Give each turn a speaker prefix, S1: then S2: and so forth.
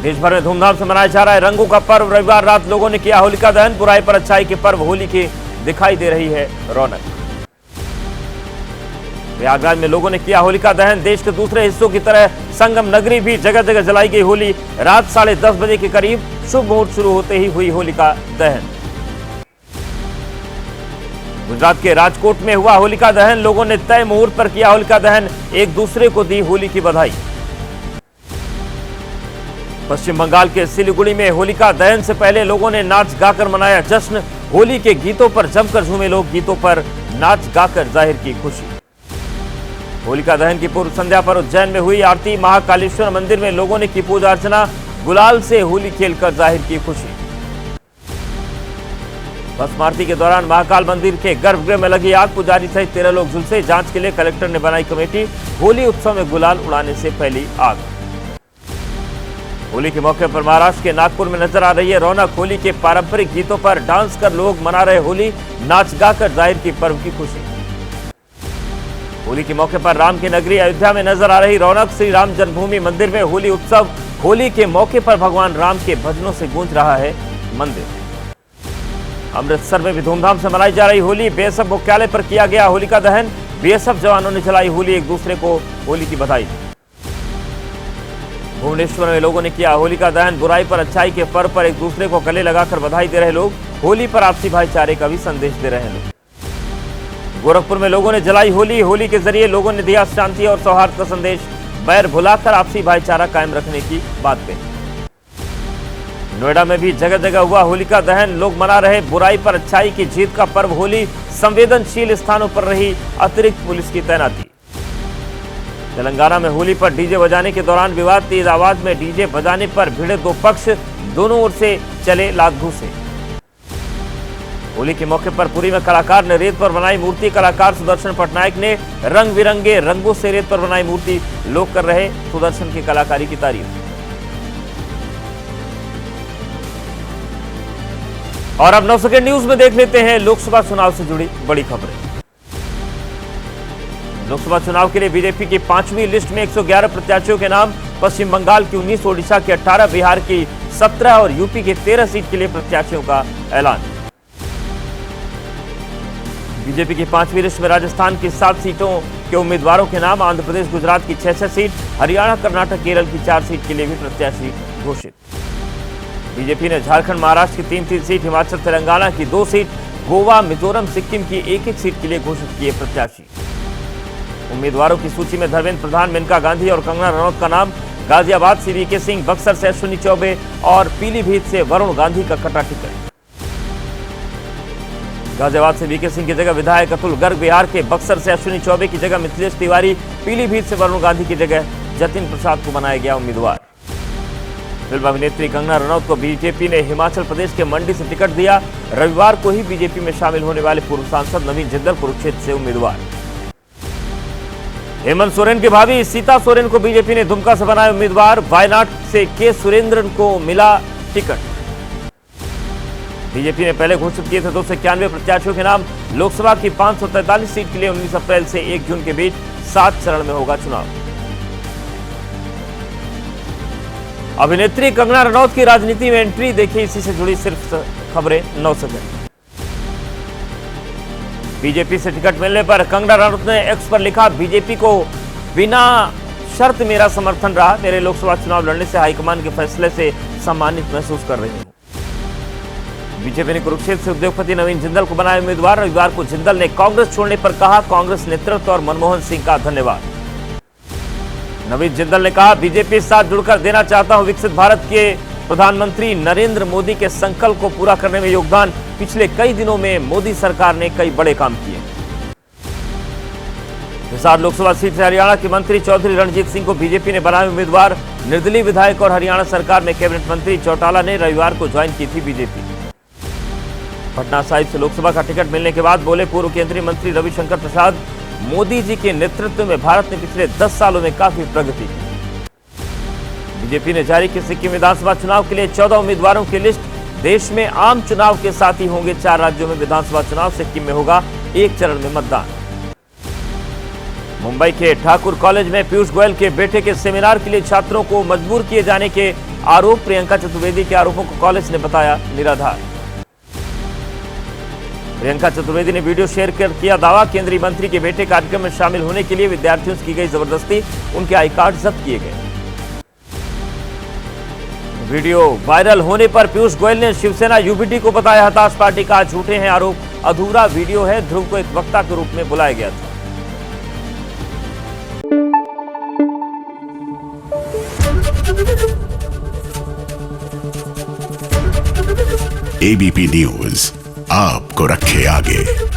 S1: देश भर में धूमधाम से मनाया जा रहा है रंगों का पर्व। रविवार रात लोगों ने किया होलिका दहन। बुराई पर अच्छाई के पर्व होली की दिखाई दे रही है रौनक। प्रयागराज में लोगों ने किया होलिका दहन। देश के दूसरे हिस्सों की तरह संगम नगरी भी जगह जगह जलाई गई होली। रात 10:30 बजे के करीब शुभ मुहूर्त शुरू होते ही हुई होलिका दहन। गुजरात के राजकोट में हुआ होलिका दहन। लोगों ने तय मुहूर्त पर किया होलिका दहन, एक दूसरे को दी होली की बधाई। पश्चिम बंगाल के सिलीगुड़ी में होलिका दहन से पहले लोगों ने नाच गाकर मनाया जश्न। होली के गीतों पर जमकर झूमे लोग, गीतों पर नाच गाकर जाहिर की खुशी। होलिका दहन की पूर्व संध्या पर उज्जैन में हुई आरती। महाकालेश्वर मंदिर में लोगों ने की पूजा अर्चना, गुलाल से होली खेलकर जाहिर की खुशी। भस्म आरती के दौरान महाकाल मंदिर के गर्भगृह में लगी आग। पुजारी सहित 13 लोग झुलसे। जांच के लिए कलेक्टर ने बनाई कमेटी। होली उत्सव में गुलाल उड़ाने से फैली आग। होली के मौके पर महाराष्ट्र के नागपुर में नजर आ रही है रौनक। होली के पारंपरिक गीतों पर डांस कर लोग मना रहे होली, नाच गाकर जाहिर की पर्व की खुशी। होली के मौके पर राम की नगरी अयोध्या में नजर आ रही रौनक। श्री राम जन्मभूमि मंदिर में होली उत्सव। होली के मौके पर भगवान राम के भजनों से गूंज रहा है मंदिर। अमृतसर में भी धूमधाम से मनाई जा रही होली। बीएसएफ मुख्यालय पर किया गया होलिका दहन। बीएसएफ जवानों ने जलाई होली, एक दूसरे को होली की बधाई। भुवनेश्वर में लोगों ने किया होलिका दहन। बुराई पर अच्छाई के पर्व पर एक दूसरे को गले लगाकर बधाई दे रहे लोग। होली पर आपसी भाईचारे का भी संदेश दे रहे हैं लोग। गोरखपुर में लोगों ने जलाई होली। होली के जरिए लोगों ने दिया शांति और सौहार्द का संदेश। बैर भुलाकर आपसी भाईचारा कायम रखने की बात कही। नोएडा में भी जगह जगह हुआ होलिका दहन। लोग मना रहे बुराई पर अच्छाई की जीत का पर्व होली। संवेदनशील स्थानों पर रही अतिरिक्त पुलिस की तैनाती। तेलंगाना में होली पर डीजे बजाने के दौरान विवाद। तेज आवाज में डीजे बजाने पर भिड़े दो पक्ष, दोनों ओर से चले लात घूंसे। होली के मौके पर पुरी में कलाकार ने रेत पर बनाई मूर्ति। कलाकार सुदर्शन पटनायक ने रंग बिरंगे रंगों से रेत पर बनाई मूर्ति। लोग कर रहे सुदर्शन की कलाकारी की तारीफ। और अब 9 सेकंड न्यूज में देख लेते हैं लोकसभा चुनाव से जुड़ी बड़ी खबरें। लोकसभा चुनाव के लिए बीजेपी की 5वीं लिस्ट में 111 प्रत्याशियों के नाम। पश्चिम बंगाल की 19, ओडिशा की 18, बिहार की 17 और यूपी की 13 सीट के लिए प्रत्याशियों का ऐलान। बीजेपी की 5वीं लिस्ट में राजस्थान की 7 सीटों के उम्मीदवारों के नाम। आंध्र प्रदेश, गुजरात की 6 सीट, हरियाणा, कर्नाटक, केरल की 4 सीट के लिए भी प्रत्याशी घोषित। बीजेपी ने झारखंड, महाराष्ट्र की 3 सीट, हिमाचल, तेलंगाना की 2 सीट, गोवा, मिजोरम, सिक्किम की 1 सीट के लिए घोषित किए प्रत्याशी। उम्मीदवारों की सूची में धर्मेंद्र प्रधान, मेनका गांधी और कंगना रनौत का नाम। गाजियाबाद से वीके सिंह, बक्सर से अश्विनी चौबे और पीलीभीत से वरुण गांधी का कटा टिकट। गाजियाबाद से वीके सिंह की जगह विधायक अतुल गर्ग, बिहार के बक्सर से अश्विनी चौबे की जगह मिथिलेश तिवारी, पीलीभीत से वरुण गांधी की जगह जतिन प्रसाद को बनाया गया उम्मीदवार। फिल्म अभिनेत्री कंगना रनौत को बीजेपी ने हिमाचल प्रदेश के मंडी से टिकट दिया। रविवार को ही बीजेपी में शामिल होने वाले पूर्व सांसद नवीन जिंदल कुरुक्षेत्र से उम्मीदवार। हेमंत सोरेन की भाभी सीता सोरेन को बीजेपी ने दुमका से बनाया उम्मीदवार। वायनाड से के सुरेंद्रन को मिला टिकट। बीजेपी ने पहले घोषित किए थे 291 प्रत्याशियों के नाम। लोकसभा की 543 सीट के लिए 19 अप्रैल से 1 जून के बीच 7 चरण में होगा चुनाव। अभिनेत्री कंगना रनौत की राजनीति में एंट्री, देखिए इसी से जुड़ी सिर्फ खबरें 9 सेकंड। बीजेपी से टिकट मिलने पर कंगना रनौत ने एक्स पर लिखा, बीजेपी को बिना शर्त मेरा समर्थन रहा। मेरे लोकसभा चुनाव लड़ने से हाईकमान के फैसले से सम्मानित महसूस कर रही हूं। बीजेपी ने कुरुक्षेत्र से उद्योगपति नवीन जिंदल को बनाया उम्मीदवार। रविवार को जिंदल ने कांग्रेस छोड़ने पर कहा, कांग्रेस नेतृत्व और मनमोहन सिंह का धन्यवाद। नवीन जिंदल ने कहा, बीजेपी के साथ जुड़कर देना चाहता हूं विकसित भारत के प्रधानमंत्री नरेंद्र मोदी के संकल्प को पूरा करने में योगदान। पिछले कई दिनों में मोदी सरकार ने कई बड़े काम किए। हिसार लोकसभा सीट से हरियाणा के मंत्री चौधरी रणजीत सिंह को बीजेपी ने बनाया उम्मीदवार। निर्दलीय विधायक और हरियाणा सरकार में कैबिनेट मंत्री चौटाला ने रविवार को ज्वाइन की थी बीजेपी। पटना साहिब से लोकसभा का टिकट मिलने के बाद बोले पूर्व केंद्रीय मंत्री रविशंकर प्रसाद, मोदी जी के नेतृत्व में भारत ने पिछले 10 सालों में काफी प्रगति की। बीजेपी ने जारी की सिक्किम विधानसभा चुनाव के लिए 14 उम्मीदवारों की लिस्ट। देश में आम चुनाव के साथ ही होंगे 4 राज्यों में विधानसभा चुनाव। सिक्किम में होगा 1 चरण में मतदान। मुंबई के ठाकुर कॉलेज में पीयूष गोयल के बेटे के सेमिनार के लिए छात्रों को मजबूर किए जाने के आरोप। प्रियंका चतुर्वेदी के आरोपों को कॉलेज ने बताया निराधार। प्रियंका चतुर्वेदी ने वीडियो शेयर कर किया दावा, केंद्रीय मंत्री के बेटे कार्यक्रम में शामिल होने के लिए विद्यार्थियों से की गई जबरदस्ती, उनके आई कार्ड जब्त किए गए। वीडियो वायरल होने पर पीयूष गोयल ने शिवसेना यूबीटी को बताया हताश, पार्टी का झूठे हैं आरोप, अधूरा वीडियो है, ध्रुव को एक वक्ता के रूप में बुलाया गया था।
S2: एबीपी न्यूज आपको रखे आगे।